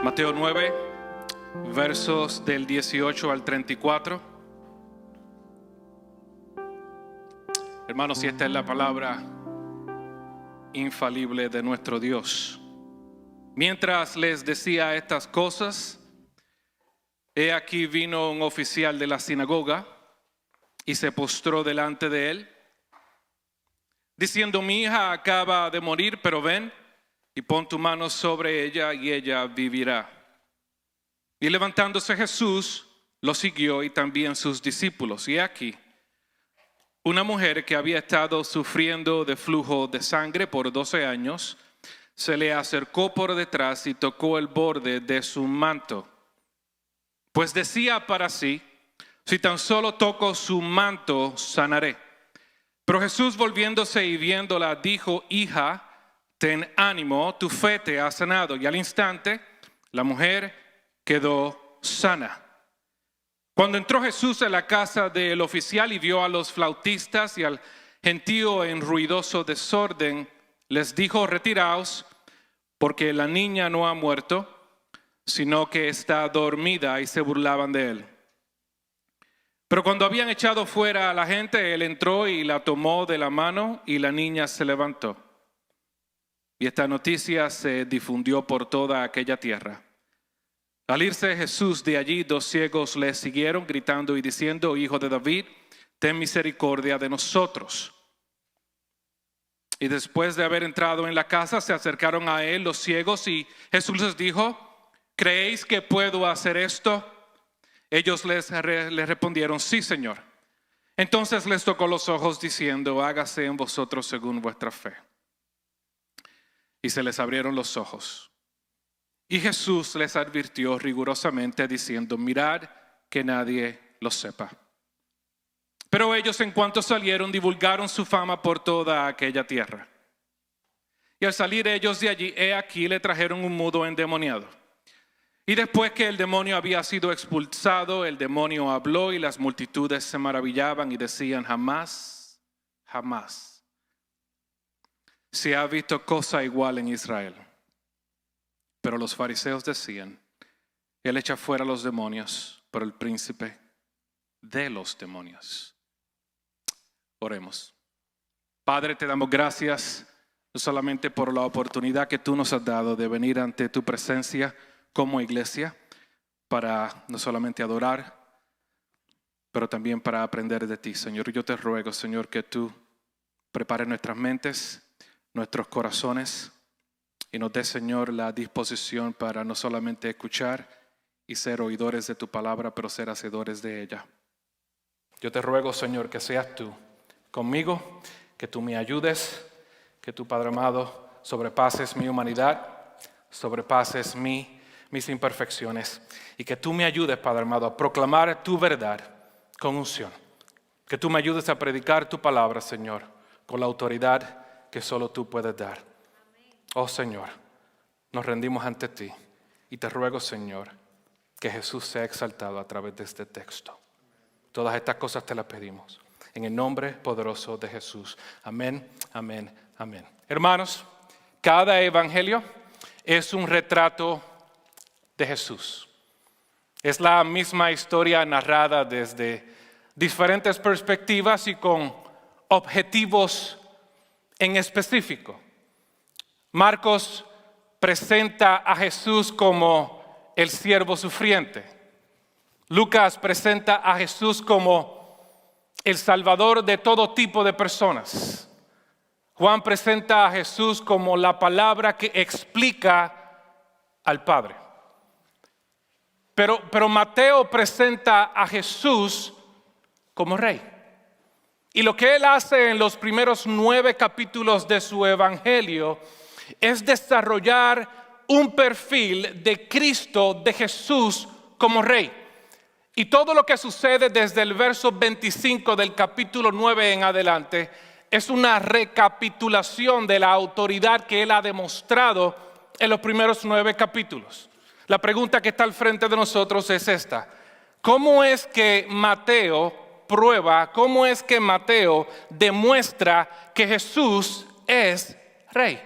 Mateo 9, versos del 18 al 34. Hermanos, si esta es la palabra infalible de nuestro Dios. Mientras les decía estas cosas, he aquí vino un oficial de la sinagoga y se postró delante de él, diciendo: mi hija acaba de morir, pero ven y pon tu mano sobre ella y ella vivirá. Y levantándose Jesús, lo siguió y también sus discípulos. Y aquí, una mujer que había estado sufriendo de flujo de sangre por 12 años, se le acercó por detrás y tocó el borde de su manto. Pues decía para sí: si tan solo toco su manto, sanaré. Pero Jesús, volviéndose y viéndola, dijo: hija, ten ánimo, tu fe te ha sanado. Y al instante, la mujer quedó sana. Cuando entró Jesús en la casa del oficial y vio a los flautistas y al gentío en ruidoso desorden, les dijo: retiraos, porque la niña no ha muerto, sino que está dormida. Y se burlaban de él. Pero cuando habían echado fuera a la gente, él entró y la tomó de la mano y la niña se levantó. Y esta noticia se difundió por toda aquella tierra. Al irse Jesús de allí, 2 ciegos le siguieron, gritando y diciendo: Hijo de David, ten misericordia de nosotros. Y después de haber entrado en la casa, se acercaron a él los ciegos y Jesús les dijo: ¿creéis que puedo hacer esto? Ellos les respondieron: sí, Señor. Entonces les tocó los ojos diciendo: hágase en vosotros según vuestra fe. Y se les abrieron los ojos. Y Jesús les advirtió rigurosamente diciendo: mirad que nadie lo sepa. Pero ellos, en cuanto salieron, divulgaron su fama por toda aquella tierra. Y al salir ellos de allí, he aquí le trajeron un mudo endemoniado. Y después que el demonio había sido expulsado, el demonio habló y las multitudes se maravillaban y decían: jamás se ha visto cosa igual en Israel. Pero los fariseos decían: él echa fuera los demonios por el príncipe de los demonios. Oremos. Padre, te damos gracias no solamente por la oportunidad que tú nos has dado de venir ante tu presencia como iglesia, para no solamente adorar, pero también para aprender de ti, Señor. Yo te ruego, Señor, que tú prepares nuestras mentes, nuestros corazones, y nos dé, Señor, la disposición para no solamente escuchar y ser oidores de tu palabra, pero ser hacedores de ella. Yo te ruego, Señor, que seas tú conmigo, que tú me ayudes, que tú, Padre amado, sobrepases mi humanidad, sobrepases mis imperfecciones, y que tú me ayudes, Padre amado, a proclamar tu verdad con unción. Que tú me ayudes a predicar tu palabra, Señor, con la autoridad que solo tú puedes dar. Oh Señor, nos rendimos ante ti y te ruego, Señor, que Jesús sea exaltado a través de este texto. Todas estas cosas te las pedimos en el nombre poderoso de Jesús. Amén, amén, amén. Hermanos, cada evangelio es un retrato de Jesús. Es la misma historia narrada desde diferentes perspectivas y con objetivos en específico. Marcos presenta a Jesús como el siervo sufriente. Lucas presenta a Jesús como el salvador de todo tipo de personas. Juan presenta a Jesús como la palabra que explica al Padre. Pero Mateo presenta a Jesús como rey. Y lo que él hace en los primeros 9 capítulos de su evangelio es desarrollar un perfil de Cristo, de Jesús como rey. Y todo lo que sucede desde el verso 25 del capítulo 9 en adelante es una recapitulación de la autoridad que él ha demostrado en los primeros 9 capítulos. La pregunta que está al frente de nosotros es esta: ¿cómo es que Mateo prueba, cómo es que Mateo demuestra que Jesús es rey?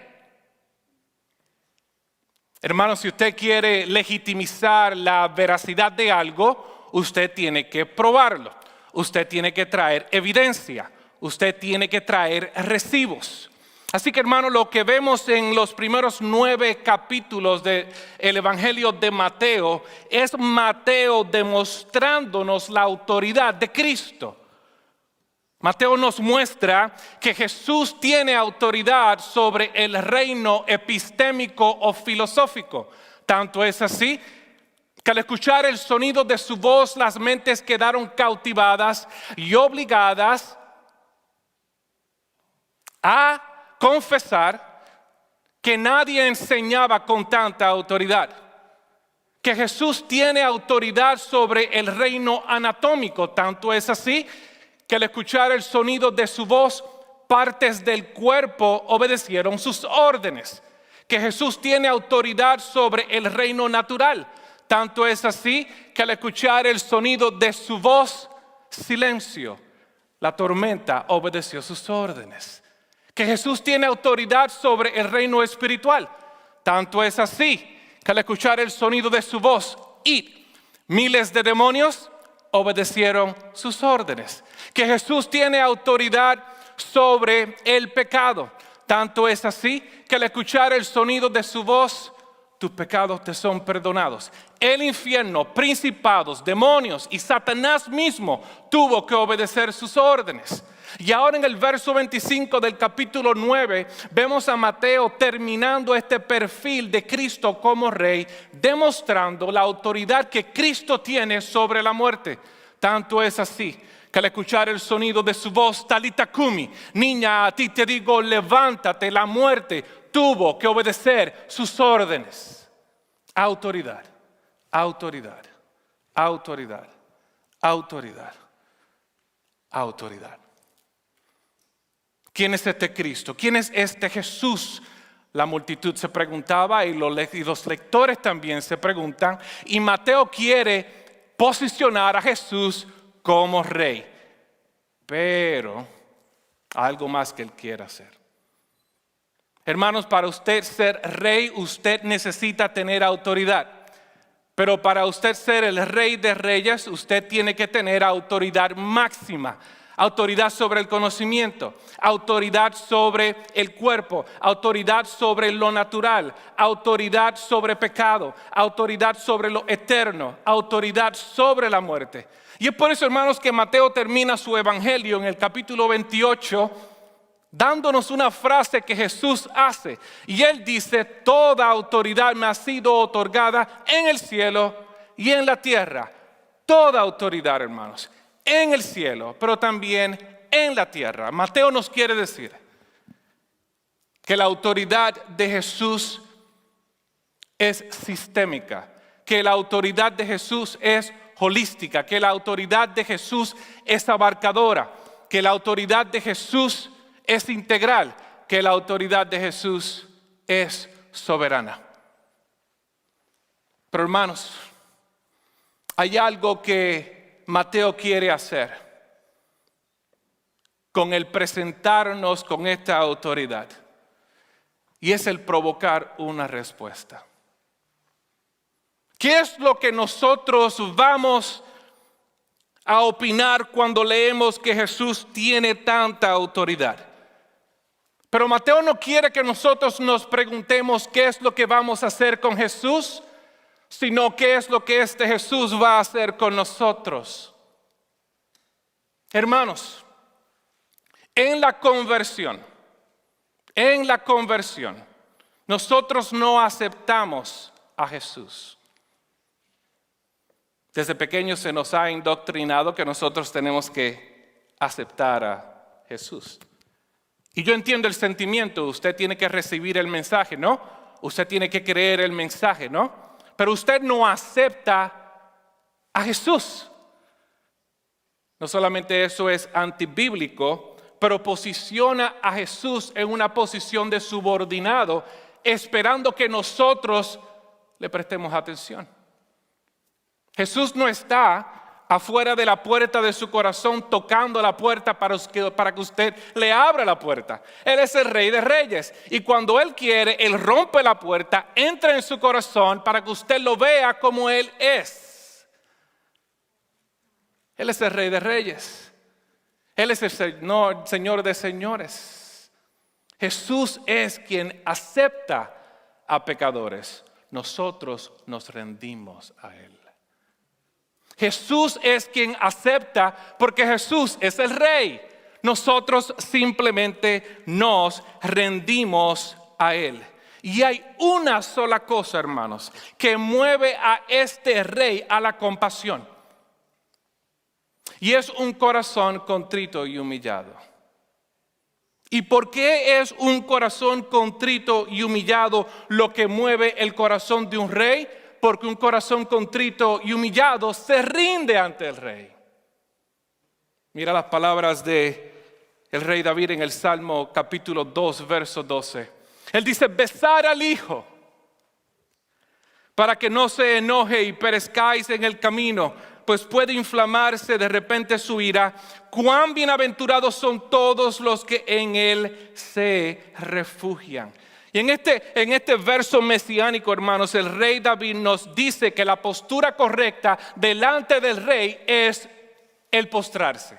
Hermanos, si usted quiere legitimizar la veracidad de algo, usted tiene que probarlo. Usted tiene que traer evidencia. Usted tiene que traer recibos. Así que, hermano, lo que vemos en los primeros 9 capítulos del Evangelio de Mateo es Mateo demostrándonos la autoridad de Cristo. Mateo nos muestra que Jesús tiene autoridad sobre el reino epistémico o filosófico. Tanto es así que al escuchar el sonido de su voz, las mentes quedaron cautivadas y obligadas a confesar que nadie enseñaba con tanta autoridad. Que Jesús tiene autoridad sobre el reino anatómico. Tanto es así que al escuchar el sonido de su voz, partes del cuerpo obedecieron sus órdenes. Que Jesús tiene autoridad sobre el reino natural. Tanto es así que al escuchar el sonido de su voz, silencio, la tormenta obedeció sus órdenes. Que Jesús tiene autoridad sobre el reino espiritual. Tanto es así que al escuchar el sonido de su voz, miles de demonios obedecieron sus órdenes. Que Jesús tiene autoridad sobre el pecado. Tanto es así que al escuchar el sonido de su voz, tus pecados te son perdonados. El infierno, principados, demonios y Satanás mismo tuvo que obedecer sus órdenes. Y ahora en el verso 25 del capítulo 9 vemos a Mateo terminando este perfil de Cristo como rey, demostrando la autoridad que Cristo tiene sobre la muerte. Tanto es así que al escuchar el sonido de su voz, Talita Kumi, niña, a ti te digo, levántate, la muerte tuvo que obedecer sus órdenes. Autoridad, autoridad, autoridad, autoridad, autoridad. ¿Quién es este Cristo? ¿Quién es este Jesús? La multitud se preguntaba y los lectores también se preguntan. Y Mateo quiere posicionar a Jesús como rey. Pero algo más que él quiere hacer. Hermanos, para usted ser rey, usted necesita tener autoridad. Pero para usted ser el rey de reyes, usted tiene que tener autoridad máxima. Autoridad sobre el conocimiento, autoridad sobre el cuerpo, autoridad sobre lo natural, autoridad sobre pecado, autoridad sobre lo eterno, autoridad sobre la muerte. Y es por eso, hermanos, que Mateo termina su evangelio en el capítulo 28 dándonos una frase que Jesús hace. Y él dice, toda autoridad me ha sido otorgada en el cielo y en la tierra. Toda autoridad, hermanos. En el cielo, pero también en la tierra. Mateo nos quiere decir que la autoridad de Jesús es sistémica, que la autoridad de Jesús es holística, que la autoridad de Jesús es abarcadora, que la autoridad de Jesús es integral, que la autoridad de Jesús es soberana. Pero hermanos, hay algo que Mateo quiere hacer con el presentarnos con esta autoridad, y es el provocar una respuesta. ¿Qué es lo que nosotros vamos a opinar cuando leemos que Jesús tiene tanta autoridad? Pero Mateo no quiere que nosotros nos preguntemos qué es lo que vamos a hacer con Jesús, sino qué es lo que este Jesús va a hacer con nosotros. Hermanos, en la conversión, nosotros no aceptamos a Jesús. Desde pequeños se nos ha indoctrinado que nosotros tenemos que aceptar a Jesús. Y yo entiendo el sentimiento, usted tiene que recibir el mensaje, ¿no? Usted tiene que creer el mensaje, ¿no? Pero usted no acepta a Jesús. No solamente eso es antibíblico, pero posiciona a Jesús en una posición de subordinado, esperando que nosotros le prestemos atención. Jesús no está afuera de la puerta de su corazón, tocando la puerta para que usted le abra la puerta. Él es el Rey de Reyes. Y cuando Él quiere, Él rompe la puerta, entra en su corazón para que usted lo vea como Él es. Él es el Rey de Reyes. Él es el Señor de señores. Jesús es quien acepta a pecadores. Nosotros nos rendimos a Él. Jesús es quien acepta porque Jesús es el Rey. Nosotros simplemente nos rendimos a Él. Y hay una sola cosa, hermanos, que mueve a este Rey a la compasión. Y es un corazón contrito y humillado. ¿Y por qué es un corazón contrito y humillado lo que mueve el corazón de un rey? Porque un corazón contrito y humillado se rinde ante el Rey. Mira las palabras de el rey David en el Salmo capítulo 2, verso 12. Él dice, besar al Hijo, para que no se enoje y perezcáis en el camino, pues puede inflamarse de repente su ira. Cuán bienaventurados son todos los que en Él se refugian. Y en este verso mesiánico, hermanos, el rey David nos dice que la postura correcta delante del rey es el postrarse.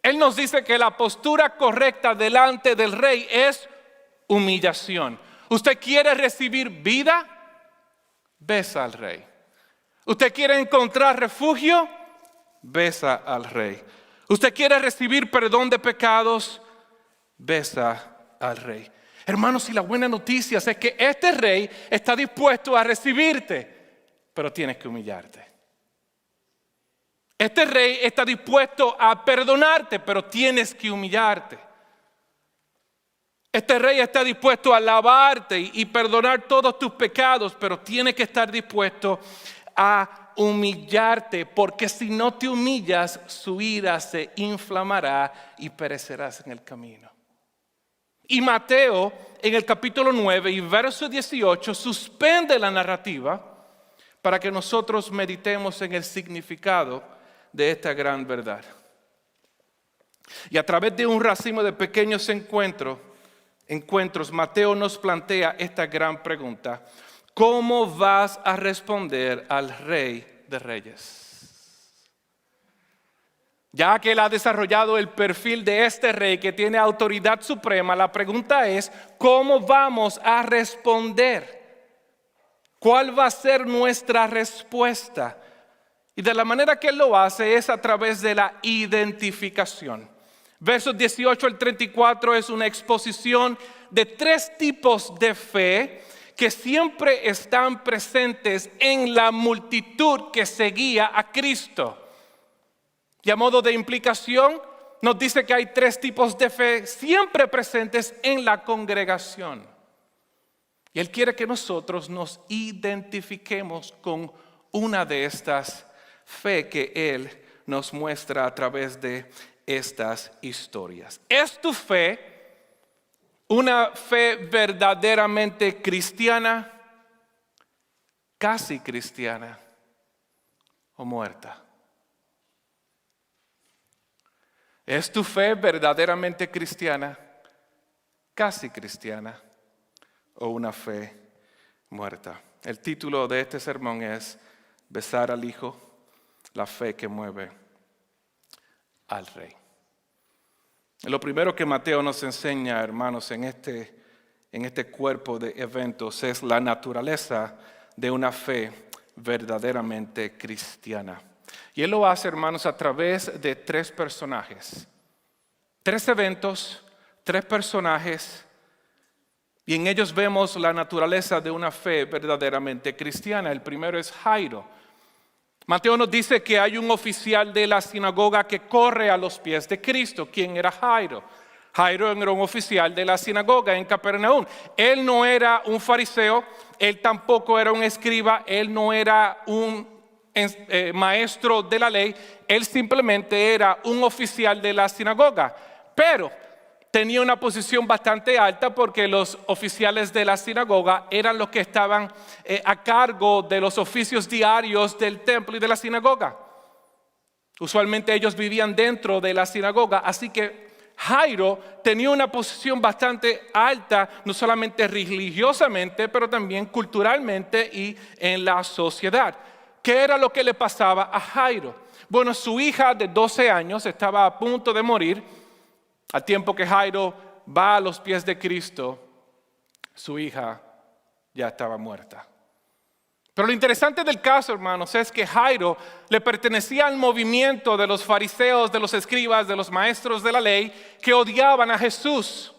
Él nos dice que la postura correcta delante del rey es humillación. ¿Usted quiere recibir vida? Besa al rey. ¿Usted quiere encontrar refugio? Besa al rey. ¿Usted quiere recibir perdón de pecados? Besa al rey. Hermanos, y la buena noticia es que este rey está dispuesto a recibirte, pero tienes que humillarte. Este rey está dispuesto a perdonarte, pero tienes que humillarte. Este rey está dispuesto a lavarte y perdonar todos tus pecados, pero tiene que estar dispuesto a humillarte, porque si no te humillas, su ira se inflamará y perecerás en el camino. Y Mateo, en el capítulo 9 y verso 18, suspende la narrativa para que nosotros meditemos en el significado de esta gran verdad. Y a través de un racimo de pequeños encuentros, Mateo nos plantea esta gran pregunta: ¿cómo vas a responder al Rey de Reyes? Ya que él ha desarrollado el perfil de este rey que tiene autoridad suprema, la pregunta es, ¿cómo vamos a responder? ¿Cuál va a ser nuestra respuesta? Y de la manera que él lo hace es a través de la identificación. Versos 18 al 34 es una exposición de 3 tipos de fe que siempre están presentes en la multitud que seguía a Cristo. Y a modo de implicación, nos dice que hay 3 tipos de fe siempre presentes en la congregación. Y Él quiere que nosotros nos identifiquemos con una de estas fe que Él nos muestra a través de estas historias. ¿Es tu fe una fe verdaderamente cristiana, casi cristiana o muerta? ¿Es tu fe verdaderamente cristiana, casi cristiana o una fe muerta? El título de este sermón es Besar al Hijo, la fe que mueve al Rey. Lo primero que Mateo nos enseña, hermanos, en este cuerpo de eventos es la naturaleza de una fe verdaderamente cristiana. Y Él lo hace, hermanos, a través de 3 personajes. 3 eventos, 3 personajes, y en ellos vemos la naturaleza de una fe verdaderamente cristiana. El primero es Jairo. Mateo nos dice que hay un oficial de la sinagoga que corre a los pies de Cristo. ¿Quién era Jairo? Jairo era un oficial de la sinagoga en Capernaum. Él no era un fariseo, él tampoco era un escriba, él no era un maestro de la ley, él simplemente era un oficial de la sinagoga, pero tenía una posición bastante alta porque los oficiales de la sinagoga eran los que estaban a cargo de los oficios diarios del templo y de la sinagoga. Usualmente ellos vivían dentro de la sinagoga, así que Jairo tenía una posición bastante alta, no solamente religiosamente, pero también culturalmente y en la sociedad. ¿Qué era lo que le pasaba a Jairo? Bueno, su hija de 12 años estaba a punto de morir. Al tiempo que Jairo va a los pies de Cristo, su hija ya estaba muerta. Pero lo interesante del caso, hermanos, es que Jairo le pertenecía al movimiento de los fariseos, de los escribas, de los maestros de la ley, que odiaban a Jesús,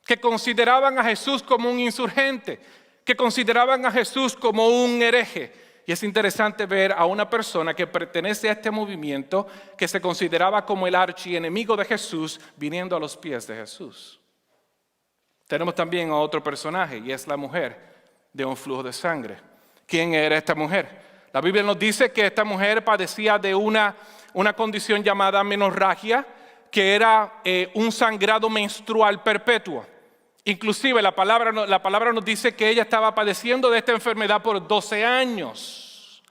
que consideraban a Jesús como un insurgente, que consideraban a Jesús como un hereje. Y es interesante ver a una persona que pertenece a este movimiento, que se consideraba como el archienemigo de Jesús, viniendo a los pies de Jesús. Tenemos también a otro personaje, y es la mujer de un flujo de sangre. ¿Quién era esta mujer? La Biblia nos dice que esta mujer padecía de una condición llamada menorragia, que era un sangrado menstrual perpetuo. Inclusive la palabra nos dice que ella estaba padeciendo de esta enfermedad por 12 años.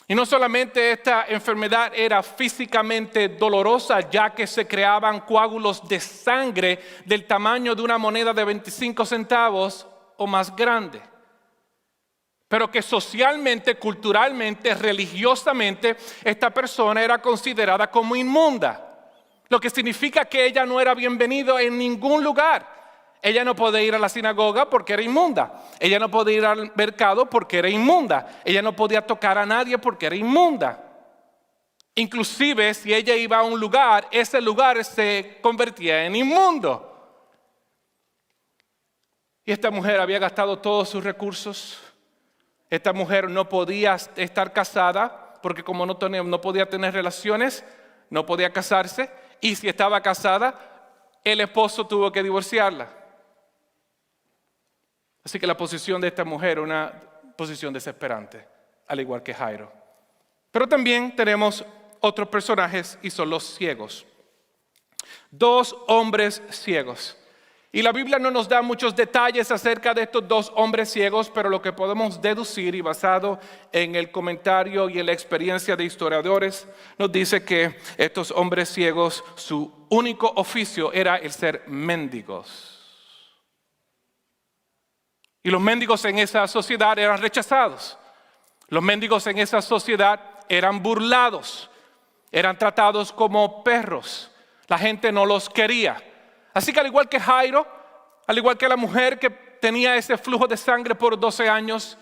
Y no solamente esta enfermedad era físicamente dolorosa, ya que se creaban coágulos de sangre del tamaño de una moneda de 25 centavos o más grande. Pero que socialmente, culturalmente, religiosamente, esta persona era considerada como inmunda. Lo que significa que ella no era bienvenida en ningún lugar. Ella no podía ir a la sinagoga porque era inmunda. Ella no podía ir al mercado porque era inmunda. Ella no podía tocar a nadie porque era inmunda. Inclusive si ella iba a un lugar, ese lugar se convertía en inmundo. Y esta mujer había gastado todos sus recursos. Esta mujer no podía estar casada porque como no podía tener relaciones, no podía casarse. Y si estaba casada, el esposo tuvo que divorciarla. Así que la posición de esta mujer era una posición desesperante, al igual que Jairo. Pero también tenemos otros personajes y son los ciegos. 2 hombres ciegos. Y la Biblia no nos da muchos detalles acerca de estos 2 hombres ciegos, pero lo que podemos deducir y basado en el comentario y en la experiencia de historiadores, nos dice que estos hombres ciegos, su único oficio era el ser mendigos. Y los mendigos en esa sociedad eran rechazados. Los mendigos en esa sociedad eran burlados, eran tratados como perros. La gente no los quería. Así que al igual que Jairo, al igual que la mujer que tenía ese flujo de sangre por 12 años,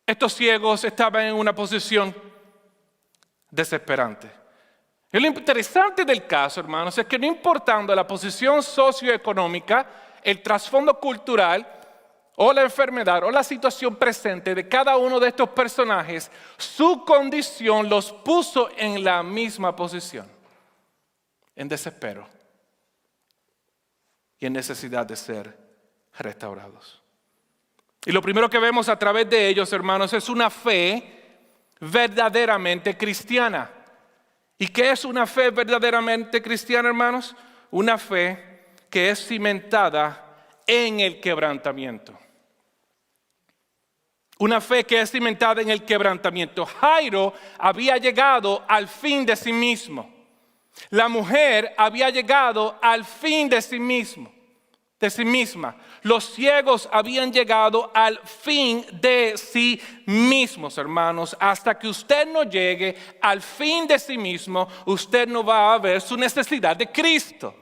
estos ciegos estaban en una posición desesperante. Y lo interesante del caso, hermanos, es que no importando la posición socioeconómica, el trasfondo cultural, o la enfermedad o la situación presente de cada uno de estos personajes, su condición los puso en la misma posición, en desespero y en necesidad de ser restaurados. Y lo primero que vemos a través de ellos, hermanos, es una fe verdaderamente cristiana. ¿Y qué es una fe verdaderamente cristiana, hermanos? Una fe que es cimentada en el quebrantamiento. Una fe que es cimentada en el quebrantamiento. Jairo había llegado al fin de sí mismo. La mujer había llegado al fin de sí mismo, de sí misma. Los ciegos habían llegado al fin de sí mismos, hermanos. Hasta que usted no llegue al fin de sí mismo, usted no va a ver su necesidad de Cristo.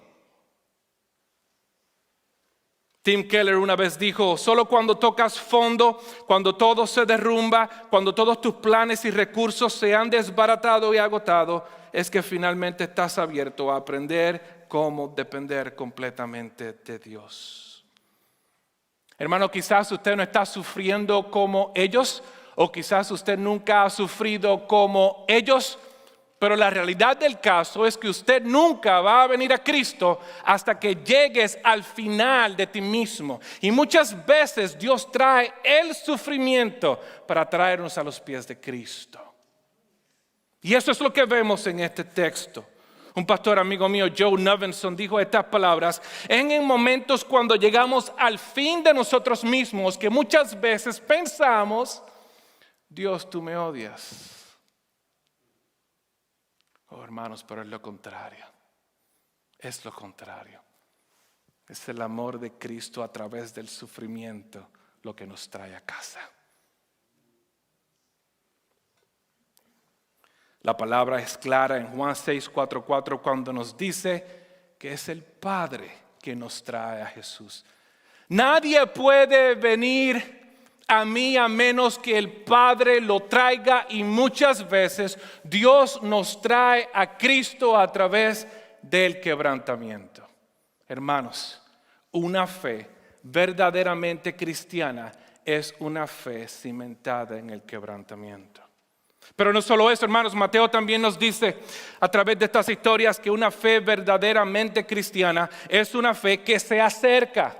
Tim Keller una vez dijo, solo cuando tocas fondo, cuando todo se derrumba, cuando todos tus planes y recursos se han desbaratado y agotado, es que finalmente estás abierto a aprender cómo depender completamente de Dios. Hermano, quizás usted no está sufriendo como ellos, o quizás usted nunca ha sufrido como ellos, pero la realidad del caso es que usted nunca va a venir a Cristo hasta que llegues al final de ti mismo. Y muchas veces Dios trae el sufrimiento para traernos a los pies de Cristo. Y eso es lo que vemos en este texto. Un pastor amigo mío, Joe Novenson, dijo estas palabras: en momentos cuando llegamos al fin de nosotros mismos, que muchas veces pensamos, Dios, tú me odias. Oh, hermanos, pero es lo contrario. Es lo contrario. Es el amor de Cristo a través del sufrimiento lo que nos trae a casa. La palabra es clara en Juan 6:4 cuando nos dice que es el Padre que nos trae a Jesús. Nadie puede venir a mí a menos que el Padre lo traiga, y muchas veces Dios nos trae a Cristo a través del quebrantamiento. Hermanos, una fe verdaderamente cristiana es una fe cimentada en el quebrantamiento. Pero no solo eso, hermanos, Mateo también nos dice a través de estas historias que una fe verdaderamente cristiana es una fe que se acerca.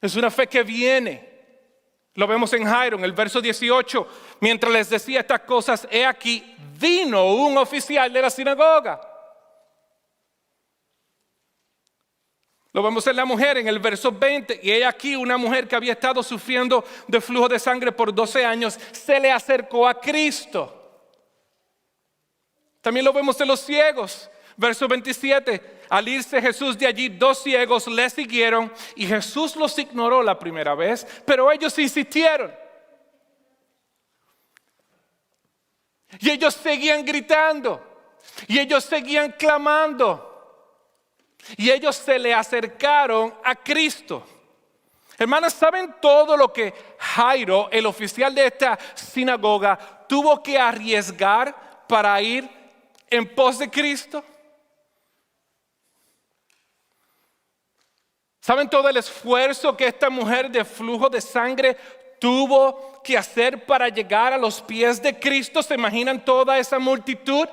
Es una fe que viene. Lo vemos en Jairo, en el verso 18. Mientras les decía estas cosas, he aquí, vino un oficial de la sinagoga. Lo vemos en la mujer, en el verso 20. Y he aquí una mujer que había estado sufriendo de flujo de sangre por 12 años, se le acercó a Cristo. También lo vemos en los ciegos. Verso 27. Al irse Jesús de allí, 2 ciegos le siguieron, y Jesús los ignoró la primera vez, pero ellos insistieron. Y ellos seguían gritando, y ellos seguían clamando, y ellos se le acercaron a Cristo. Hermanas, ¿saben todo lo que Jairo, el oficial de esta sinagoga, tuvo que arriesgar para ir en pos de Cristo? ¿Saben todo el esfuerzo que esta mujer de flujo de sangre tuvo que hacer para llegar a los pies de Cristo? ¿Se imaginan toda esa multitud?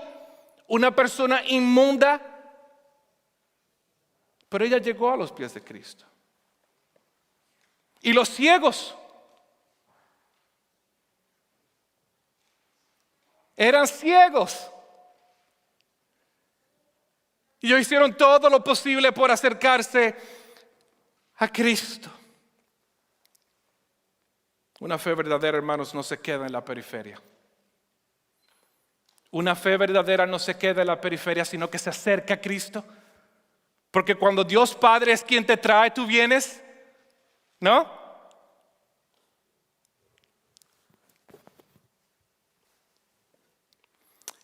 Una persona inmunda. Pero ella llegó a los pies de Cristo. Y los ciegos eran ciegos. Y ellos hicieron todo lo posible por acercarse a Cristo. Una fe verdadera, hermanos, no se queda en la periferia. Una fe verdadera no se queda en la periferia, sino que se acerca a Cristo. Porque cuando Dios Padre es quien te trae, tú vienes, ¿no?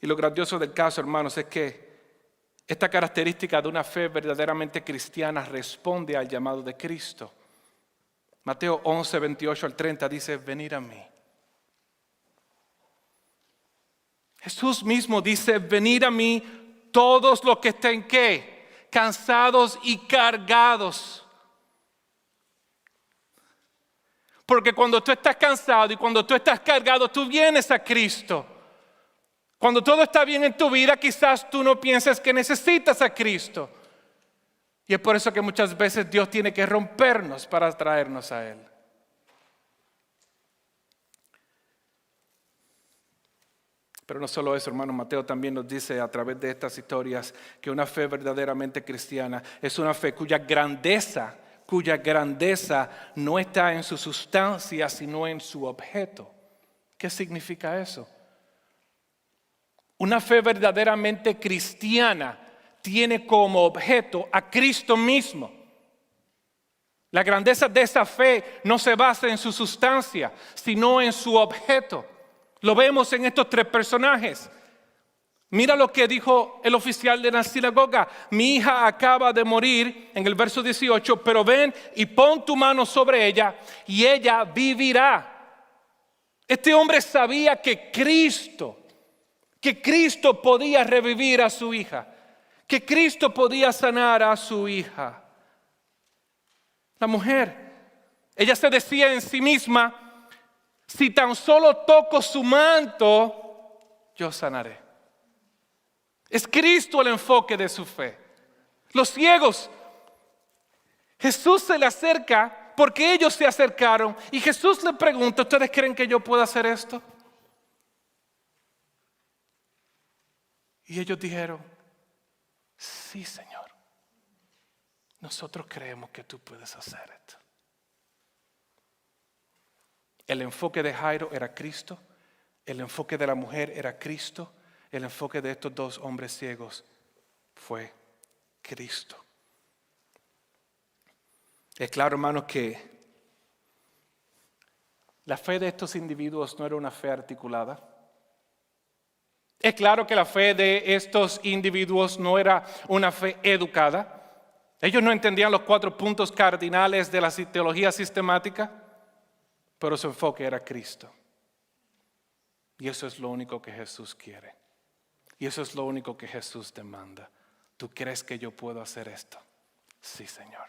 Y lo grandioso del caso, hermanos, es que esta característica de una fe verdaderamente cristiana responde al llamado de Cristo. Mateo 11, 28 al 30 dice, venid a mí. Jesús mismo dice, venid a mí todos los que estén, ¿qué? Cansados y cargados. Porque cuando tú estás cansado y cuando tú estás cargado, tú vienes a Cristo. Cuando todo está bien en tu vida, quizás tú no pienses que necesitas a Cristo. Y es por eso que muchas veces Dios tiene que rompernos para traernos a Él. Pero no solo eso, hermano, Mateo también nos dice a través de estas historias que una fe verdaderamente cristiana es una fe cuya grandeza no está en su sustancia, sino en su objeto. ¿Qué significa eso? Una fe verdaderamente cristiana tiene como objeto a Cristo mismo. La grandeza de esa fe no se basa en su sustancia, sino en su objeto. Lo vemos en estos 3 personajes. Mira lo que dijo el oficial de la sinagoga. Mi hija acaba de morir, en el verso 18, pero ven y pon tu mano sobre ella y ella vivirá. Este hombre sabía que Cristo podía revivir a su hija, que Cristo podía sanar a su hija. La mujer, ella se decía en sí misma, si tan solo toco su manto, yo sanaré. Es Cristo el enfoque de su fe. Los ciegos, Jesús se le acerca porque ellos se acercaron y Jesús le pregunta, ¿ustedes creen que yo pueda hacer esto? Y ellos dijeron, sí, Señor, nosotros creemos que tú puedes hacer esto. El enfoque de Jairo era Cristo El enfoque de la mujer era Cristo. El enfoque de estos dos hombres ciegos fue Cristo. Es claro, hermanos, que la fe de estos individuos no era una fe articulada. Es claro que la fe de estos individuos no era una fe educada. Ellos no entendían los 4 puntos cardinales de la teología sistemática, pero su enfoque era Cristo. Y eso es lo único que Jesús quiere. Y eso es lo único que Jesús demanda. ¿Tú crees que yo puedo hacer esto? Sí, Señor.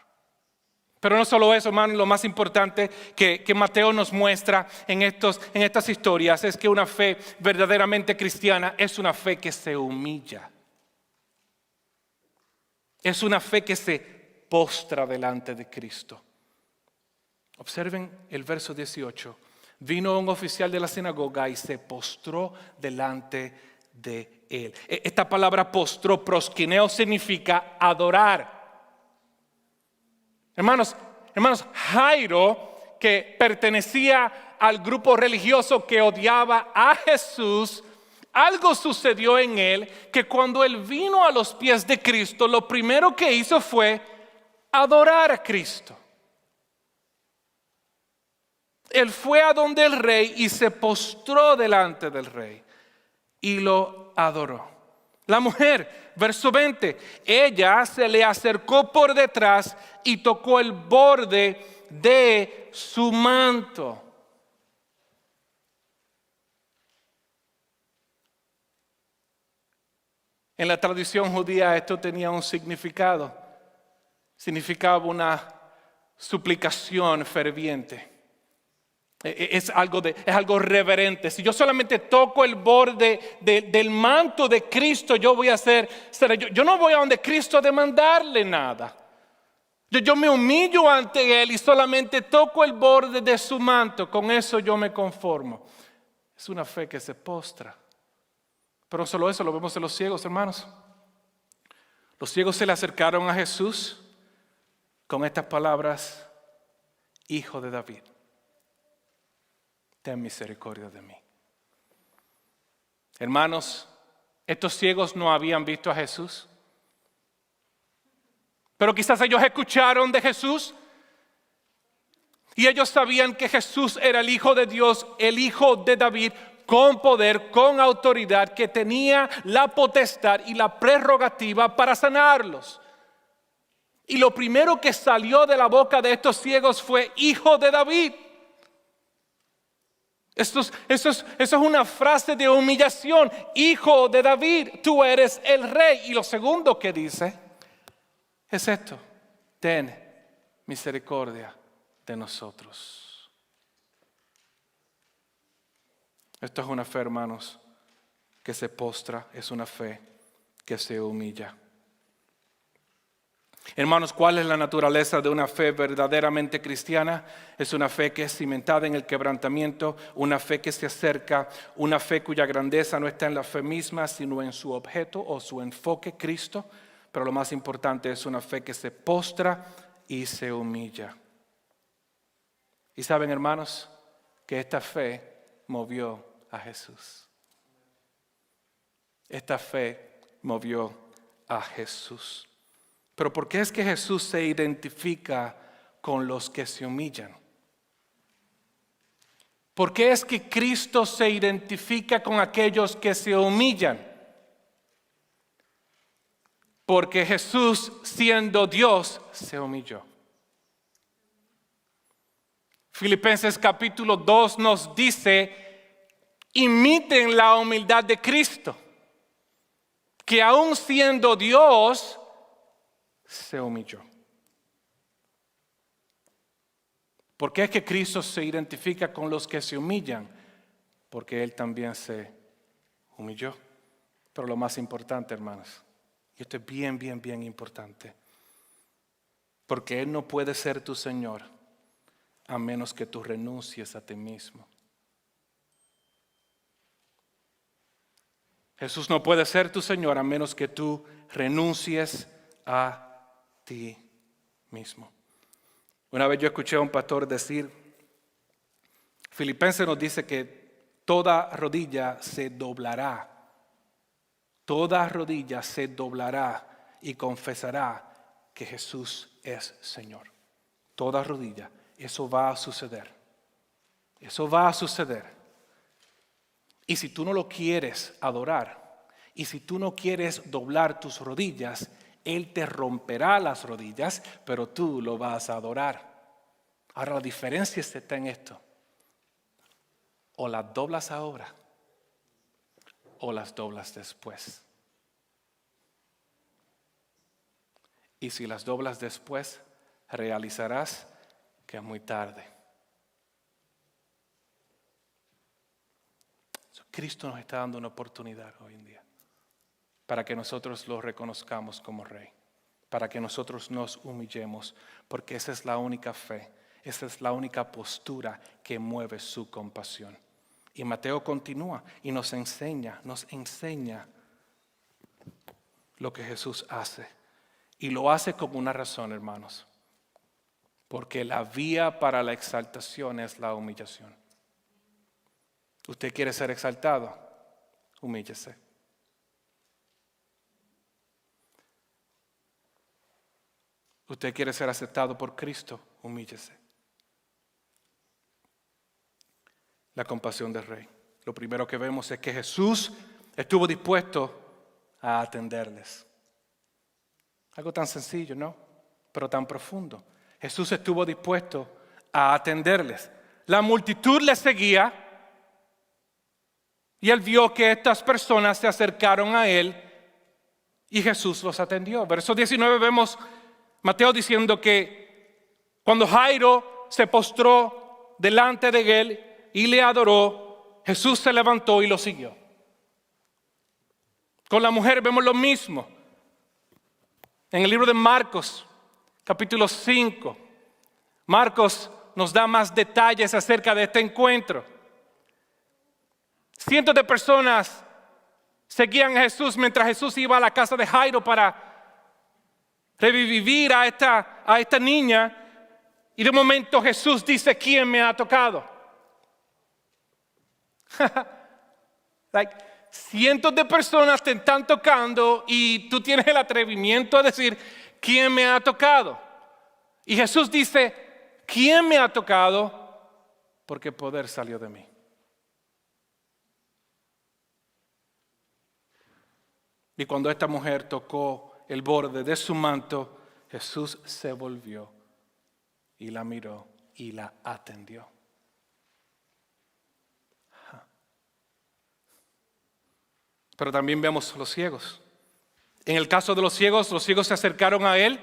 Pero no solo eso, hermano, lo más importante que Mateo nos muestra en estas historias es que una fe verdaderamente cristiana es una fe que se humilla. Es una fe que se postra delante de Cristo. Observen el verso 18. Vino un oficial de la sinagoga y se postró delante de él. Esta palabra postró, proskineo, significa adorar. Hermanos, Jairo, que pertenecía al grupo religioso que odiaba a Jesús, algo sucedió en él que cuando él vino a los pies de Cristo, lo primero que hizo fue adorar a Cristo. Él fue a donde el rey y se postró delante del rey y lo adoró. La mujer, verso 20, ella se le acercó por detrás y tocó el borde de su manto. En la tradición judía esto tenía un significado. Significaba una suplicación ferviente. Es algo reverente. Si yo solamente toco el borde del manto de Cristo, yo voy a hacer. Yo no voy a donde Cristo a demandarle nada. Yo me humillo ante Él y solamente toco el borde de su manto. Con eso yo me conformo. Es una fe que se postra. Pero no solo eso, lo vemos en los ciegos, hermanos. Los ciegos se le acercaron a Jesús con estas palabras: Hijo de David, ten misericordia de mí. Hermanos, estos ciegos no habían visto a Jesús, pero quizás ellos escucharon de Jesús y ellos sabían que Jesús era el Hijo de Dios, el Hijo de David, con poder, con autoridad, que tenía la potestad y la prerrogativa para sanarlos. Y lo primero que salió de la boca de estos ciegos fue: Hijo de David. Eso es una frase de humillación. Hijo de David, tú eres el rey. Y lo segundo que dice es esto: ten misericordia de nosotros. Esto es una fe, hermanos, que se postra. Es una fe que se humilla. Hermanos, ¿cuál es la naturaleza de una fe verdaderamente cristiana? Es una fe que es cimentada en el quebrantamiento, una fe que se acerca, una fe cuya grandeza no está en la fe misma, sino en su objeto o su enfoque, Cristo. Pero lo más importante es una fe que se postra y se humilla. Y saben, hermanos, que esta fe movió a Jesús. Esta fe movió a Jesús. Pero ¿por qué es que Jesús se identifica con los que se humillan? ¿Por qué es que Cristo se identifica con aquellos que se humillan? Porque Jesús, siendo Dios, se humilló. Filipenses capítulo 2 nos dice: imiten la humildad de Cristo, que aun siendo Dios, se humilló. ¿Por qué es que Cristo se identifica con los que se humillan? Porque Él también se humilló. Pero lo más importante, hermanos, y esto es bien importante, porque Él no puede ser tu Señor a menos que tú renuncies a ti mismo. Jesús no puede ser tu Señor a menos que tú renuncies a ti mismo. Una vez yo escuché a un pastor decir: Filipenses nos dice que toda rodilla se doblará. Toda rodilla se doblará y confesará que Jesús es Señor. Toda rodilla. Eso va a suceder. Eso va a suceder. Y si tú no lo quieres adorar, y si tú no quieres doblar tus rodillas, Él te romperá las rodillas, pero tú lo vas a adorar. Ahora la diferencia está en esto. O las doblas ahora, o las doblas después. Y si las doblas después, realizarás que es muy tarde. Cristo nos está dando una oportunidad hoy en día para que nosotros lo reconozcamos como Rey, para que nosotros nos humillemos, porque esa es la única fe, esa es la única postura que mueve su compasión. Y Mateo continúa y nos enseña lo que Jesús hace. Y lo hace con una razón, hermanos, porque la vía para la exaltación es la humillación. ¿Usted quiere ser exaltado? Humíllese. ¿Usted quiere ser aceptado por Cristo? Humíllese. La compasión del Rey. Lo primero que vemos es que Jesús estuvo dispuesto a atenderles. Algo tan sencillo, ¿no? Pero tan profundo. Jesús estuvo dispuesto a atenderles. La multitud le seguía. Y Él vio que estas personas se acercaron a Él y Jesús los atendió. Verso 19 vemos Mateo diciendo que cuando Jairo se postró delante de Él y le adoró, Jesús se levantó y lo siguió. Con la mujer vemos lo mismo. En el libro de Marcos, capítulo 5, Marcos nos da más detalles acerca de este encuentro. Cientos de personas seguían a Jesús mientras Jesús iba a la casa de Jairo para revivir a esta niña. Y de momento Jesús dice, ¿quién me ha tocado? Cientos de personas te están tocando y tú tienes el atrevimiento a decir, ¿quién me ha tocado? Y Jesús dice, ¿quién me ha tocado? Porque poder salió de mí. Y cuando esta mujer tocó el borde de su manto, Jesús se volvió y la miró y la atendió. Pero también vemos los ciegos. En el caso de los ciegos se acercaron a Él.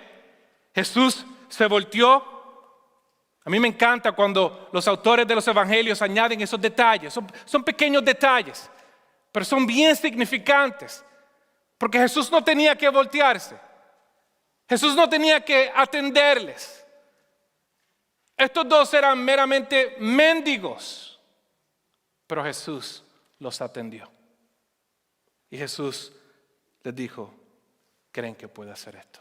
Jesús se volteó. A mí me encanta cuando los autores de los evangelios añaden esos detalles. Son pequeños detalles, pero son bien significantes. Porque Jesús no tenía que voltearse. Jesús no tenía que atenderles. Estos dos eran meramente mendigos. Pero Jesús los atendió. Y Jesús les dijo, ¿creen que puede hacer esto?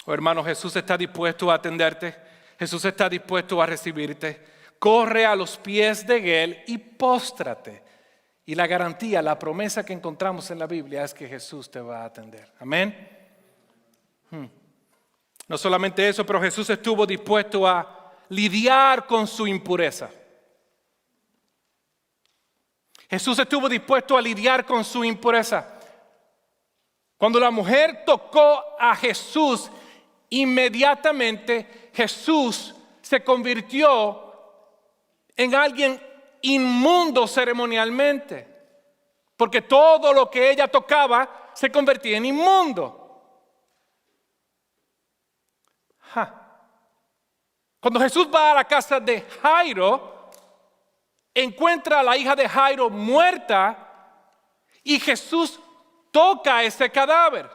Oh, hermano, Jesús está dispuesto a atenderte. Jesús está dispuesto a recibirte. Corre a los pies de Él y póstrate. Y la garantía, la promesa que encontramos en la Biblia es que Jesús te va a atender. Amén. No solamente eso, pero Jesús estuvo dispuesto a lidiar con su impureza. Jesús estuvo dispuesto a lidiar con su impureza. Cuando la mujer tocó a Jesús, inmediatamente Jesús se convirtió en alguien inmundo ceremonialmente, porque todo lo que ella tocaba se convertía en inmundo. Cuando Jesús va a la casa de Jairo, encuentra a la hija de Jairo muerta y Jesús toca ese cadáver.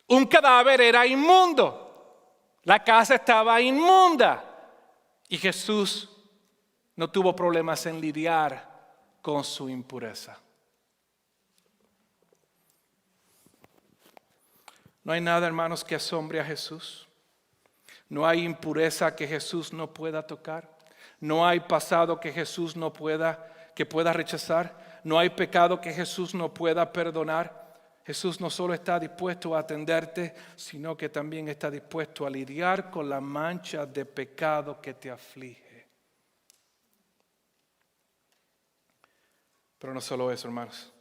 Un cadáver era inmundo, la casa estaba inmunda y Jesús no tuvo problemas en lidiar con su impureza. No hay nada, hermanos, que asombre a Jesús. No hay impureza que Jesús no pueda tocar. No hay pasado que Jesús que pueda rechazar. No hay pecado que Jesús no pueda perdonar. Jesús no solo está dispuesto a atenderte, sino que también está dispuesto a lidiar con la mancha de pecado que te aflige. Pero no solo eso, hermanos.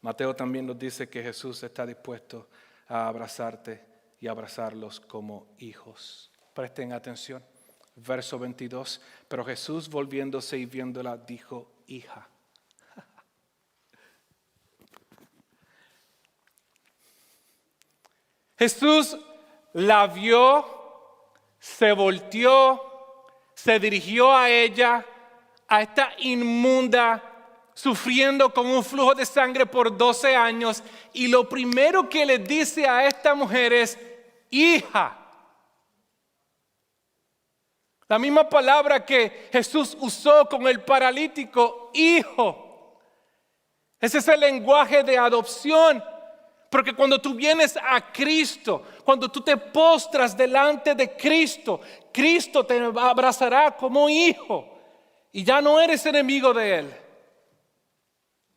Mateo también nos dice que Jesús está dispuesto a abrazarte y abrazarlos como hijos. Presten atención. Verso 22. Pero Jesús, volviéndose y viéndola, dijo: hija. Jesús la vio, se volteó, se dirigió a ella, a esta inmunda, sufriendo con un flujo de sangre por 12 años. Y lo primero que le dice a esta mujer es: hija. La misma palabra que Jesús usó con el paralítico, hijo. Ese es el lenguaje de adopción. Porque cuando tú vienes a Cristo, cuando tú te postras delante de Cristo, Cristo te abrazará como hijo. Y ya no eres enemigo de Él,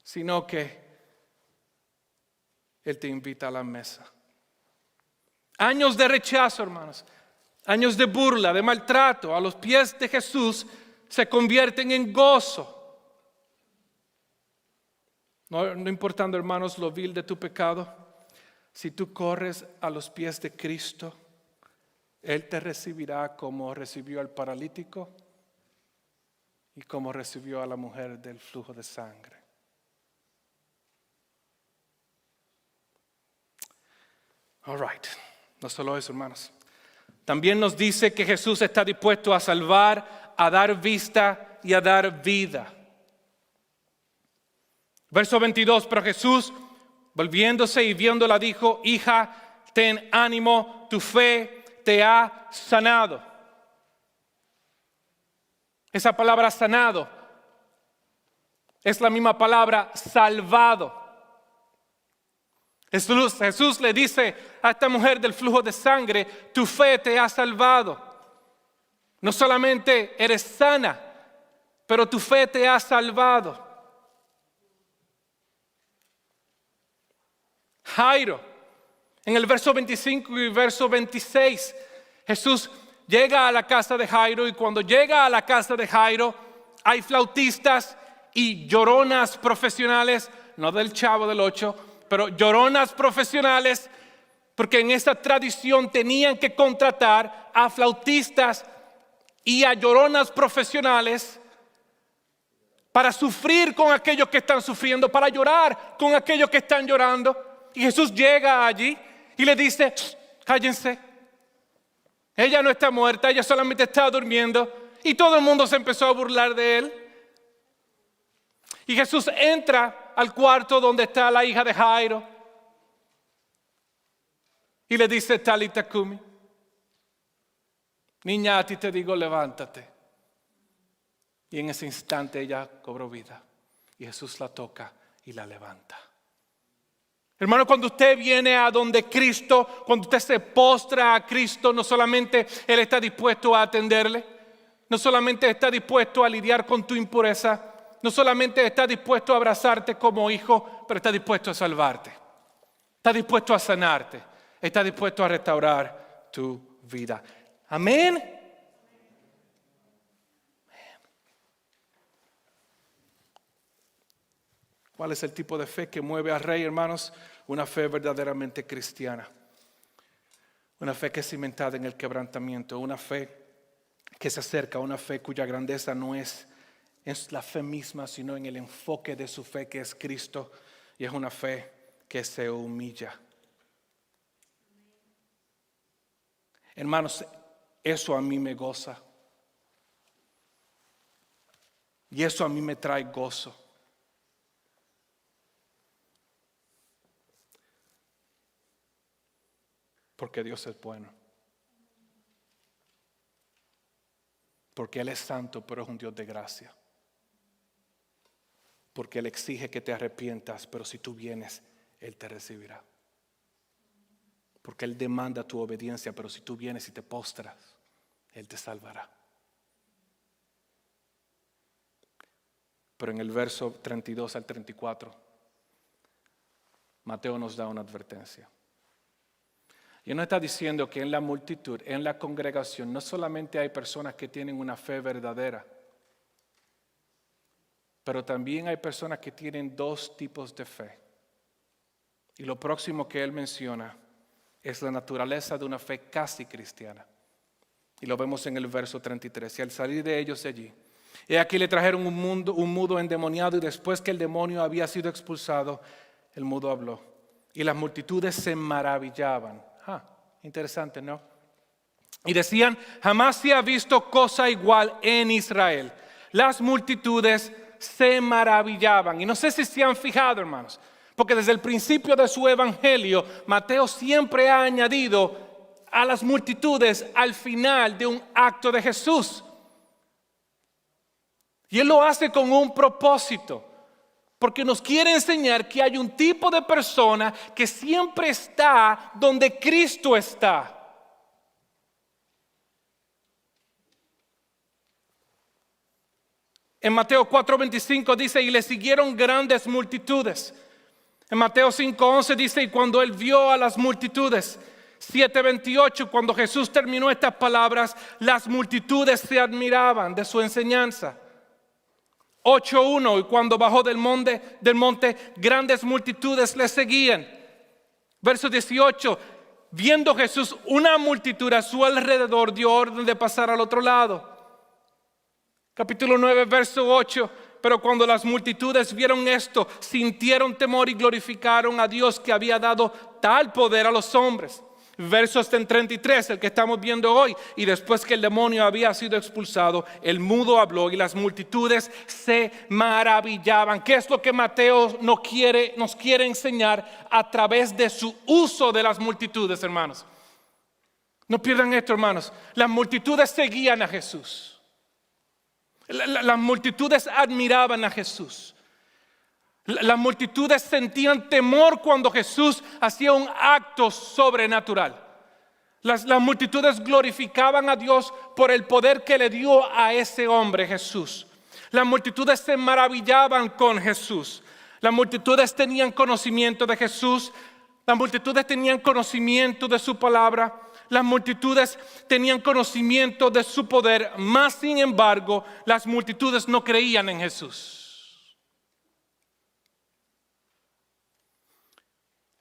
sino que Él te invita a la mesa. Años de rechazo, hermanos, años de burla, de maltrato, a los pies de Jesús se convierten en gozo. No importando, hermanos, lo vil de tu pecado. Si tú corres a los pies de Cristo, Él te recibirá como recibió al paralítico y como recibió a la mujer del flujo de sangre. All right. No solo eso, hermanos. También nos dice que Jesús está dispuesto a salvar, a dar vista y a dar vida. Verso 22, pero Jesús, volviéndose y viéndola, dijo: hija, ten ánimo, tu fe te ha sanado. Esa palabra sanado es la misma palabra salvado. Jesús le dice a esta mujer del flujo de sangre: tu fe te ha salvado. No solamente eres sana, pero tu fe te ha salvado. Jairo, en el verso 25 y verso 26, Jesús llega a la casa de Jairo, y cuando llega a la casa de Jairo hay flautistas y lloronas profesionales, no del Chavo del 8, pero lloronas profesionales, porque en esta tradición tenían que contratar a flautistas y a lloronas profesionales para sufrir con aquellos que están sufriendo, para llorar con aquellos que están llorando. Y Jesús llega allí y le dice: cállense, ella no está muerta, ella solamente está durmiendo. Y todo el mundo se empezó a burlar de él. Y Jesús entra al cuarto donde está la hija de Jairo y le dice: Talita Kumi, niña, a ti te digo, levántate. Y en ese instante ella cobró vida y Jesús la toca y la levanta. Hermano, cuando usted viene a donde Cristo, cuando usted se postra a Cristo, no solamente Él está dispuesto a atenderle, no solamente está dispuesto a lidiar con tu impureza, no solamente está dispuesto a abrazarte como hijo, pero está dispuesto a salvarte, está dispuesto a sanarte, está dispuesto a restaurar tu vida. Amén. ¿Cuál es el tipo de fe que mueve al rey, hermanos? Una fe verdaderamente cristiana. Una fe que es cimentada en el quebrantamiento. Una fe que se acerca, una fe cuya grandeza no es la fe misma, sino en el enfoque de su fe, que es Cristo. Y es una fe que se humilla. Hermanos, eso a mí me goza. Y eso a mí me trae gozo. Porque Dios es bueno. Porque Él es santo, pero es un Dios de gracia. Porque Él exige que te arrepientas, pero si tú vienes, Él te recibirá. Porque Él demanda tu obediencia, pero si tú vienes y te postras, Él te salvará. Pero en el verso 32 al 34, Mateo nos da una advertencia. Y nos está diciendo que en la multitud, en la congregación, no solamente hay personas que tienen una fe verdadera, pero también hay personas que tienen dos tipos de fe. Y lo próximo que él menciona es la naturaleza de una fe casi cristiana. Y lo vemos en el verso 33. Y al salir de ellos de allí, he aquí le trajeron un mudo endemoniado, y después que el demonio había sido expulsado, el mudo habló. Y las multitudes se maravillaban. Interesante, ¿no? Y decían, jamás se ha visto cosa igual en Israel. Las multitudes se maravillaban. Y no sé si se han fijado, hermanos, porque desde el principio de su evangelio, Mateo siempre ha añadido a las multitudes al final de un acto de Jesús. Y él lo hace con un propósito, porque nos quiere enseñar que hay un tipo de persona que siempre está donde Cristo está. En Mateo 4:25 dice, y le siguieron grandes multitudes. En Mateo 5:11 dice, y cuando él vio a las multitudes. 7:28, cuando Jesús terminó estas palabras, las multitudes se admiraban de su enseñanza. 8:1, y cuando bajó del monte, grandes multitudes le seguían. Verso 18, viendo Jesús una multitud a su alrededor, dio orden de pasar al otro lado. Capítulo 9, verso 8, pero cuando las multitudes vieron esto, sintieron temor y glorificaron a Dios que había dado tal poder a los hombres. Versos 33, el que estamos viendo hoy. Y después que el demonio había sido expulsado, el mudo habló y las multitudes se maravillaban. ¿Qué es lo que Mateo nos quiere enseñar a través de su uso de las multitudes, hermanos? No pierdan esto, hermanos. Las multitudes seguían a Jesús. Las multitudes admiraban a Jesús. Las multitudes sentían temor cuando Jesús hacía un acto sobrenatural. Las multitudes glorificaban a Dios por el poder que le dio a ese hombre Jesús. Las multitudes se maravillaban con Jesús. Las multitudes tenían conocimiento de Jesús. Las multitudes tenían conocimiento de su palabra. Las multitudes tenían conocimiento de su poder. Mas sin embargo, las multitudes no creían en Jesús.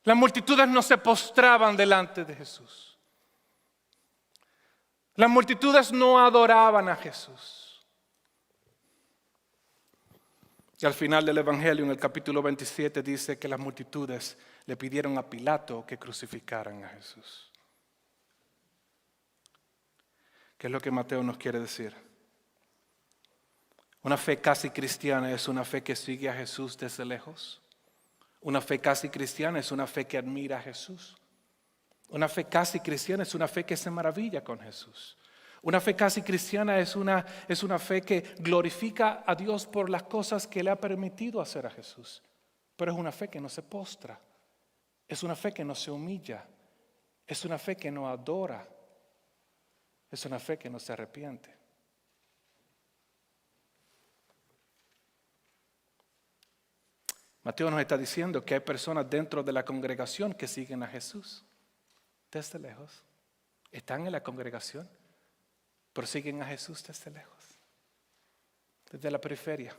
Las multitudes no se postraban delante de Jesús. Las multitudes no adoraban a Jesús. Y al final del Evangelio, en el capítulo 27, dice que las multitudes le pidieron a Pilato que crucificaran a Jesús. ¿Qué es lo que Mateo nos quiere decir? Una fe casi cristiana es una fe que sigue a Jesús desde lejos. Una fe casi cristiana es una fe que admira a Jesús. Una fe casi cristiana es una fe que se maravilla con Jesús. Una fe casi cristiana es una fe que glorifica a Dios por las cosas que le ha permitido hacer a Jesús. Pero es una fe que no se postra. Es una fe que no se humilla. Es una fe que no adora. Es una fe que no se arrepiente. Mateo nos está diciendo que hay personas dentro de la congregación que siguen a Jesús desde lejos. Están en la congregación, pero siguen a Jesús desde lejos, desde la periferia.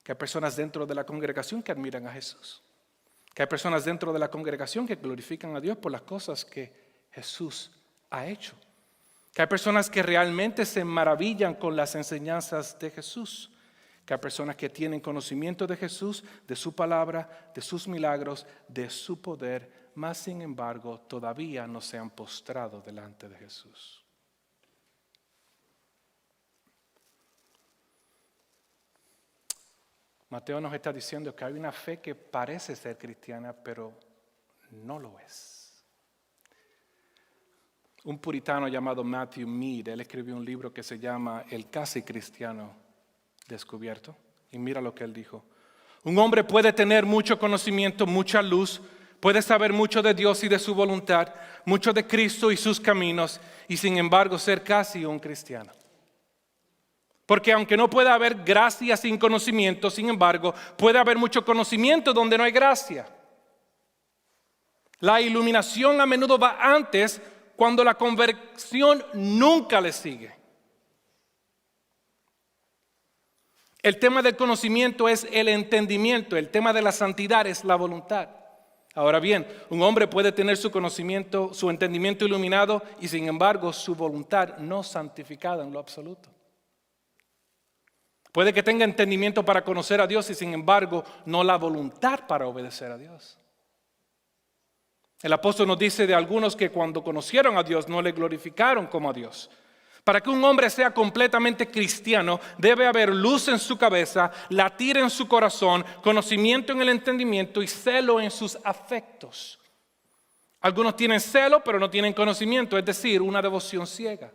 Que hay personas dentro de la congregación que admiran a Jesús. Que hay personas dentro de la congregación que glorifican a Dios por las cosas que Jesús ha hecho. Que hay personas que realmente se maravillan con las enseñanzas de Jesús. Que hay personas que tienen conocimiento de Jesús, de su palabra, de sus milagros, de su poder, mas sin embargo todavía no se han postrado delante de Jesús. Mateo nos está diciendo que hay una fe que parece ser cristiana, pero no lo es. Un puritano llamado Matthew Mead, él escribió un libro que se llama El casi cristiano descubierto. Y mira lo que él dijo. Un hombre puede tener mucho conocimiento, mucha luz, puede saber mucho de Dios y de su voluntad, mucho de Cristo y sus caminos, y sin embargo ser casi un cristiano. Porque aunque no pueda haber gracia sin conocimiento, sin embargo, puede haber mucho conocimiento donde no hay gracia. La iluminación a menudo va antes, cuando la conversión nunca le sigue. El tema del conocimiento es el entendimiento, el tema de la santidad es la voluntad. Ahora bien, un hombre puede tener su conocimiento, su entendimiento iluminado y sin embargo su voluntad no santificada en lo absoluto. Puede que tenga entendimiento para conocer a Dios y sin embargo no la voluntad para obedecer a Dios. El apóstol nos dice de algunos que cuando conocieron a Dios no le glorificaron como a Dios. Para que un hombre sea completamente cristiano, debe haber luz en su cabeza, latir en su corazón, conocimiento en el entendimiento y celo en sus afectos. Algunos tienen celo, pero no tienen conocimiento, es decir, una devoción ciega.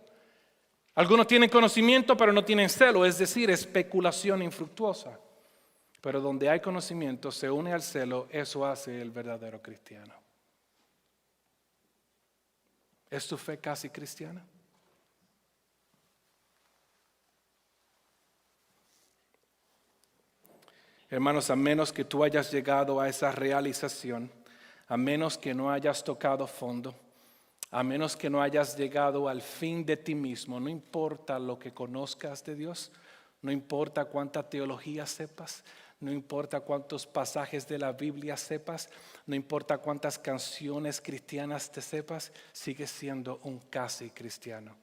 Algunos tienen conocimiento, pero no tienen celo, es decir, especulación infructuosa. Pero donde hay conocimiento, se une al celo, eso hace el verdadero cristiano. ¿Es tu fe casi cristiana? Hermanos, a menos que tú hayas llegado a esa realización, a menos que no hayas tocado fondo, a menos que no hayas llegado al fin de ti mismo, no importa lo que conozcas de Dios, no importa cuánta teología sepas, no importa cuántos pasajes de la Biblia sepas, no importa cuántas canciones cristianas te sepas, sigues siendo un casi cristiano.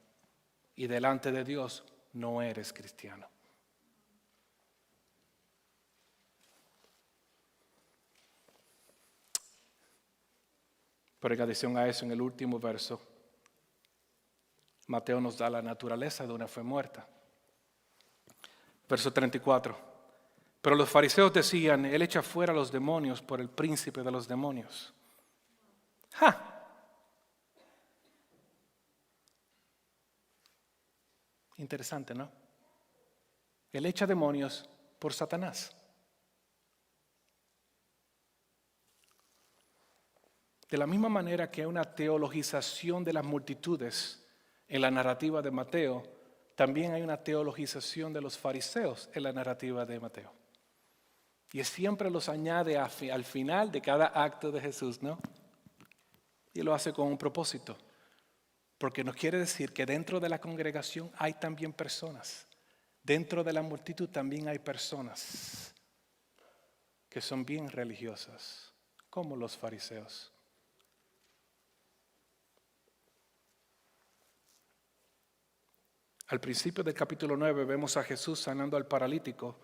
Y delante de Dios no eres cristiano. Pero en adición a eso, en el último verso, Mateo nos da la naturaleza de una fe muerta. Verso 34. Pero los fariseos decían, Él echa fuera a los demonios por el príncipe de los demonios. ¡Ja! Interesante, ¿no? Él echa demonios por Satanás. De la misma manera que hay una teologización de las multitudes en la narrativa de Mateo, también hay una teologización de los fariseos en la narrativa de Mateo. Y siempre los añade al final de cada acto de Jesús, ¿no? Y lo hace con un propósito. Porque nos quiere decir que dentro de la congregación hay también personas. Dentro de la multitud también hay personas que son bien religiosas, como los fariseos. Al principio del capítulo 9 vemos a Jesús sanando al paralítico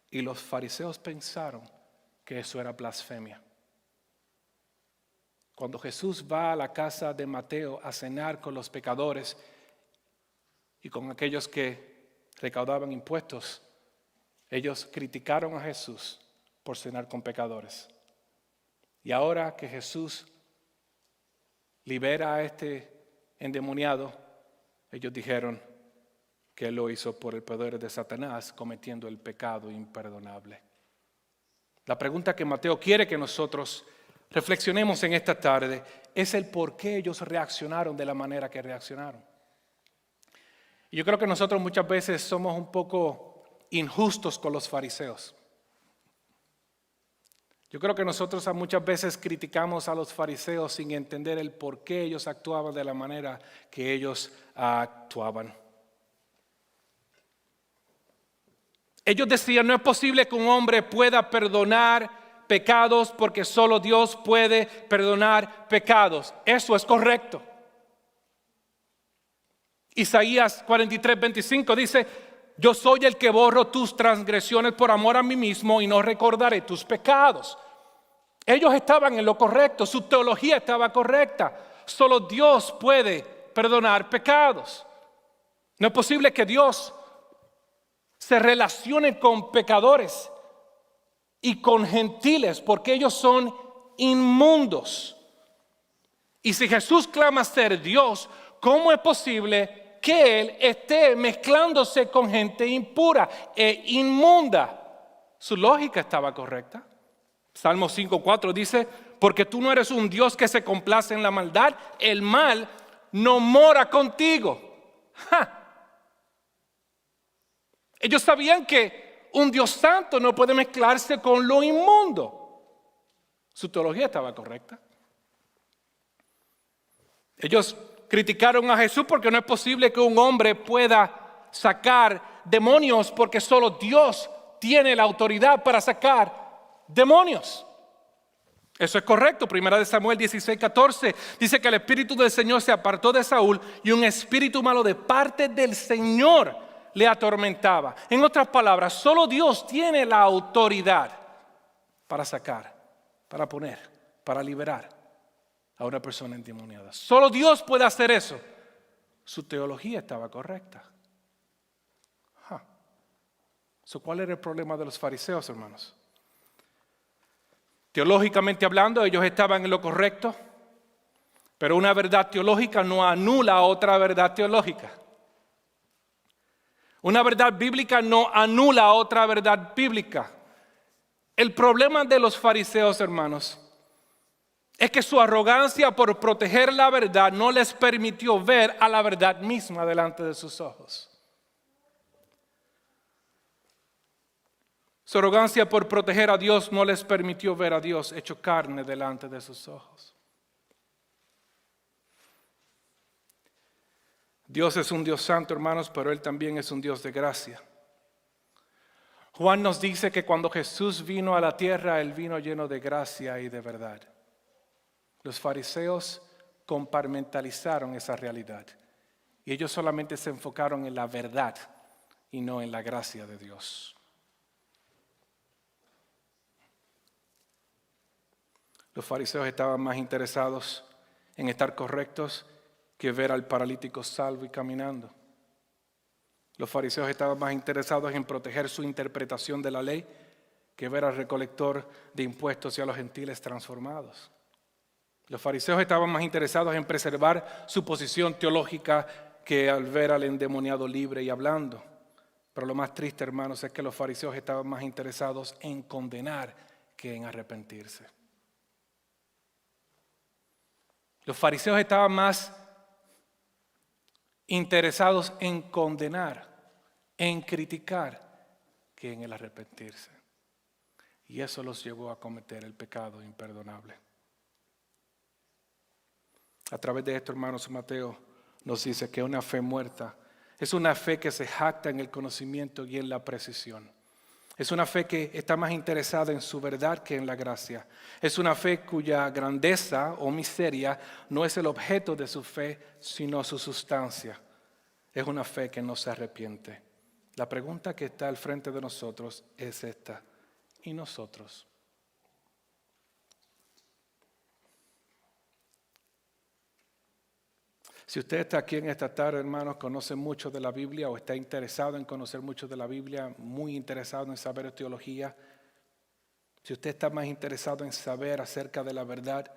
y los fariseos pensaron que eso era blasfemia. Cuando Jesús va a la casa de Mateo a cenar con los pecadores y con aquellos que recaudaban impuestos, ellos criticaron a Jesús por cenar con pecadores. Y ahora que Jesús libera a este endemoniado, ellos dijeron que Él lo hizo por el poder de Satanás, cometiendo el pecado imperdonable. La pregunta que Mateo quiere que nosotros reflexionemos en esta tarde es el por qué ellos reaccionaron de la manera que reaccionaron. Y yo creo que nosotros muchas veces somos un poco injustos con los fariseos. Yo creo que nosotros muchas veces criticamos a los fariseos sin entender el por qué ellos actuaban de la manera que ellos actuaban. Ellos decían, no es posible que un hombre pueda perdonar pecados porque solo Dios puede perdonar pecados. Eso es correcto. Isaías 43:25 dice, yo soy el que borro tus transgresiones por amor a mí mismo y no recordaré tus pecados. Ellos estaban en lo correcto, su teología estaba correcta. Solo Dios puede perdonar pecados. No es posible que Dios se relacionen con pecadores y con gentiles porque ellos son inmundos. Y si Jesús clama ser Dios, ¿cómo es posible que Él esté mezclándose con gente impura e inmunda? Su lógica estaba correcta. Salmo 5:4 dice, porque tú no eres un Dios que se complace en la maldad, el mal no mora contigo. ¡Ja! Ellos sabían que un Dios santo no puede mezclarse con lo inmundo. Su teología estaba correcta. Ellos criticaron a Jesús porque no es posible que un hombre pueda sacar demonios porque solo Dios tiene la autoridad para sacar demonios. Eso es correcto. Primera de Samuel 16:14 dice que el espíritu del Señor se apartó de Saúl y un espíritu malo de parte del Señor le atormentaba. En otras palabras, solo Dios tiene la autoridad para sacar, para poner, para liberar a una persona endemoniada. Solo Dios puede hacer eso. Su teología estaba correcta. ¿Cuál era el problema de los fariseos, hermanos? Teológicamente hablando, ellos estaban en lo correcto, pero una verdad teológica no anula otra verdad teológica. Una verdad bíblica no anula otra verdad bíblica. El problema de los fariseos, hermanos, es que su arrogancia por proteger la verdad no les permitió ver a la verdad misma delante de sus ojos. Su arrogancia por proteger a Dios no les permitió ver a Dios hecho carne delante de sus ojos. Dios es un Dios santo, hermanos, pero Él también es un Dios de gracia. Juan nos dice que cuando Jesús vino a la tierra, Él vino lleno de gracia y de verdad. Los fariseos compartimentalizaron esa realidad y ellos solamente se enfocaron en la verdad y no en la gracia de Dios. Los fariseos estaban más interesados en estar correctos que ver al paralítico salvo y caminando. Los fariseos estaban más interesados en proteger su interpretación de la ley que ver al recolector de impuestos y a los gentiles transformados. Los fariseos estaban más interesados en preservar su posición teológica que al ver al endemoniado libre y hablando. Pero lo más triste, hermanos, es que los fariseos estaban más interesados en condenar que en arrepentirse. Los fariseos estaban más interesados en condenar, en criticar, que en el arrepentirse. Y eso los llevó a cometer el pecado imperdonable. A través de esto, hermanos, Mateo nos dice que una fe muerta es una fe que se jacta en el conocimiento y en la precisión. Es una fe que está más interesada en su verdad que en la gracia. Es una fe cuya grandeza o miseria no es el objeto de su fe, sino su sustancia. Es una fe que no se arrepiente. La pregunta que está al frente de nosotros es esta: ¿y nosotros? Si usted está aquí en esta tarde, hermanos, conoce mucho de la Biblia o está interesado en conocer mucho de la Biblia, muy interesado en saber teología, si usted está más interesado en saber acerca de la verdad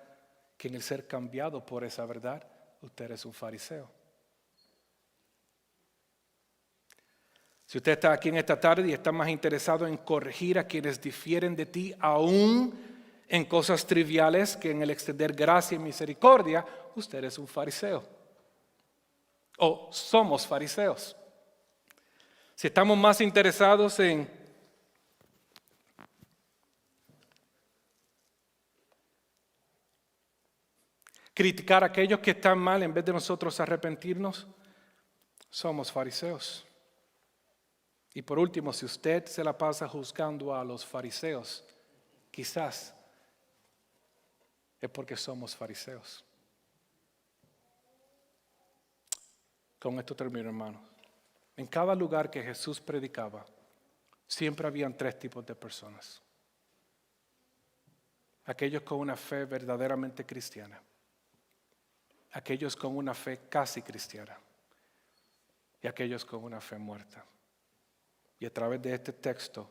que en el ser cambiado por esa verdad, usted es un fariseo. Si usted está aquí en esta tarde y está más interesado en corregir a quienes difieren de ti, aún en cosas triviales que en el extender gracia y misericordia, usted es un fariseo. O somos fariseos. Si estamos más interesados en criticar a aquellos que están mal en vez de nosotros arrepentirnos, somos fariseos. Y por último, si usted se la pasa juzgando a los fariseos, quizás es porque somos fariseos. Con esto termino, hermanos. En cada lugar que Jesús predicaba, siempre habían tres tipos de personas. Aquellos con una fe verdaderamente cristiana, aquellos con una fe casi cristiana y aquellos con una fe muerta. Y a través de este texto,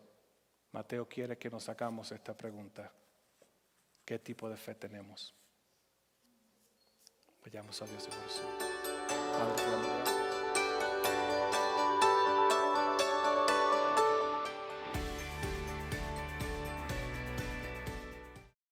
Mateo quiere que nos hagamos esta pregunta: ¿qué tipo de fe tenemos? Vayamos a Dios en oración. Padre,